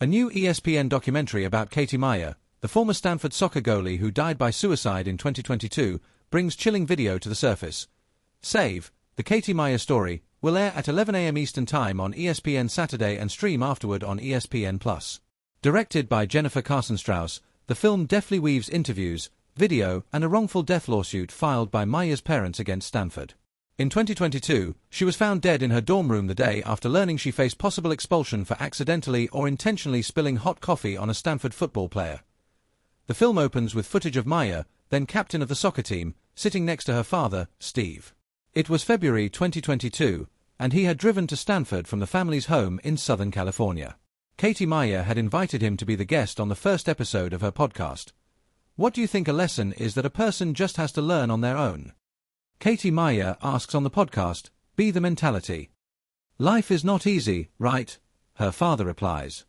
A new ESPN documentary about Katie Meyer, the former Stanford soccer goalie who died by suicide in 2022, brings chilling video to the surface. Save, the Katie Meyer Story, will air at 11 a.m. Eastern Time on ESPN Saturday and stream afterward on ESPN+. Directed by Jennifer Carson Strauss, the film deftly weaves interviews, video, and a wrongful death lawsuit filed by Meyer's parents against Stanford. In 2022, she was found dead in her dorm room the day after learning she faced possible expulsion for accidentally or intentionally spilling hot coffee on a Stanford football player. The film opens with footage of Meyer, then captain of the soccer team, sitting next to her father, Steve. It was February 2022, and he had driven to Stanford from the family's home in Southern California. Katie Meyer had invited him to be the guest on the first episode of her podcast. What do you think a lesson is that a person just has to learn on their own? Katie Meyer asks on the podcast, "Be the mentality. Life is not easy, right?" Her father replies.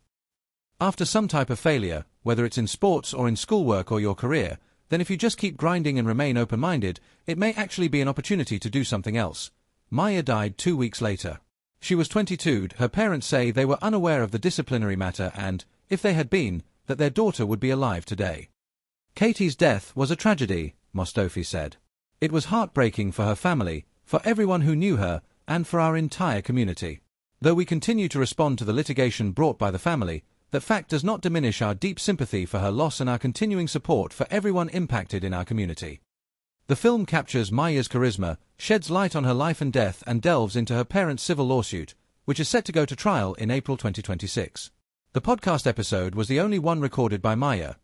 After some type of failure, whether it's in sports or in schoolwork or your career, then if you just keep grinding and remain open-minded, it may actually be an opportunity to do something else. Meyer died 2 weeks later. She was 22. Her parents say they were unaware of the disciplinary matter and, if they had been, that their daughter would be alive today. Katie's death was a tragedy, Mostofi said. It was heartbreaking for her family, for everyone who knew her, and for our entire community. Though we continue to respond to the litigation brought by the family, that fact does not diminish our deep sympathy for her loss and our continuing support for everyone impacted in our community. The film captures Meyer's charisma, sheds light on her life and death, and delves into her parents' civil lawsuit, which is set to go to trial in April 2026. The podcast episode was the only one recorded by Meyer.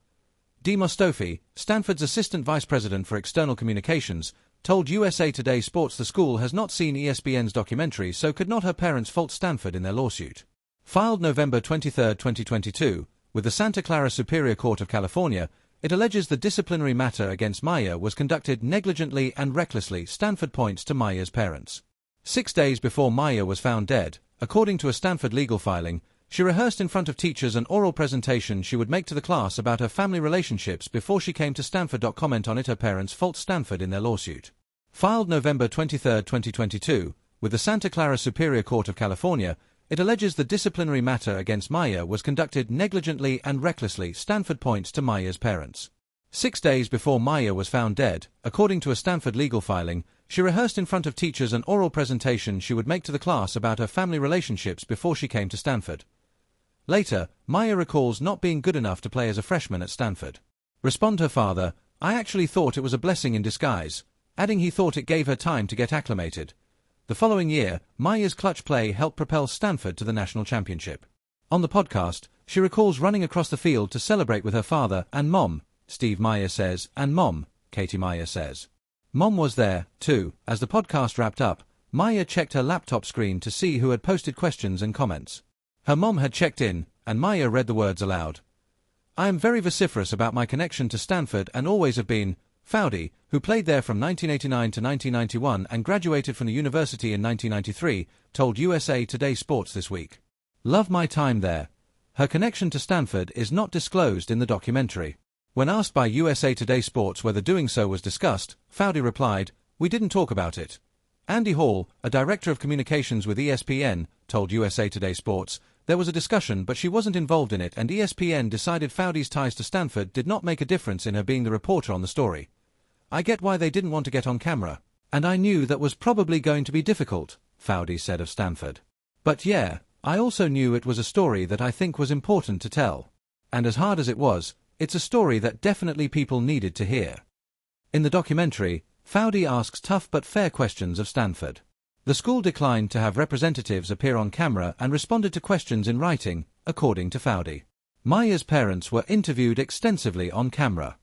D. Mostofi, Stanford's assistant vice president for external communications, told USA Today Sports the school has not seen ESPN's documentary, so could not her parents fault Stanford in their lawsuit. Filed November 23, 2022, with the Santa Clara Superior Court of California, it alleges the disciplinary matter against Meyer was conducted negligently and recklessly. Stanford points to Meyer's parents. 6 days before Meyer was found dead, according to a Stanford legal filing, she rehearsed in front of teachers an oral presentation she would make to the class about her family relationships before she came to Stanford. Comment on it. Her parents fault Stanford in their lawsuit. Filed November 23, 2022, with the Santa Clara Superior Court of California, it alleges the disciplinary matter against Meyer was conducted negligently and recklessly. Stanford points to Meyer's parents. 6 days before Meyer was found dead, according to a Stanford legal filing, she rehearsed in front of teachers an oral presentation she would make to the class about her family relationships before she came to Stanford. Later, Meyer recalls not being good enough to play as a freshman at Stanford. Respond her father, "I actually thought it was a blessing in disguise," adding he thought it gave her time to get acclimated. The following year, Meyer's clutch play helped propel Stanford to the national championship. On the podcast, she recalls running across the field to celebrate with her father and Mom, Steve Meyer says, and Mom, Katie Meyer says. Mom was there, too. As the podcast wrapped up, Meyer checked her laptop screen to see who had posted questions and comments. Her mom had checked in, and Meyer read the words aloud. "I am very vociferous about my connection to Stanford and always have been. Foudy, who played there from 1989 to 1991 and graduated from the university in 1993, told USA Today Sports this week. Love my time there." Her connection to Stanford is not disclosed in the documentary. When asked by USA Today Sports whether doing so was discussed, Foudy replied, "We didn't talk about it." Andy Hall, a director of communications with ESPN, told USA Today Sports, "There was a discussion, but she wasn't involved in it, and ESPN decided Foudy's ties to Stanford did not make a difference in her being the reporter on the story. I get why they didn't want to get on camera, and I knew that was probably going to be difficult," Foudy said of Stanford. "But yeah, I also knew it was a story that I think was important to tell. And as hard as it was, it's a story that definitely people needed to hear." In the documentary, Foudy asks tough but fair questions of Stanford. The school declined to have representatives appear on camera and responded to questions in writing, according to Foudy. Meyer's parents were interviewed extensively on camera.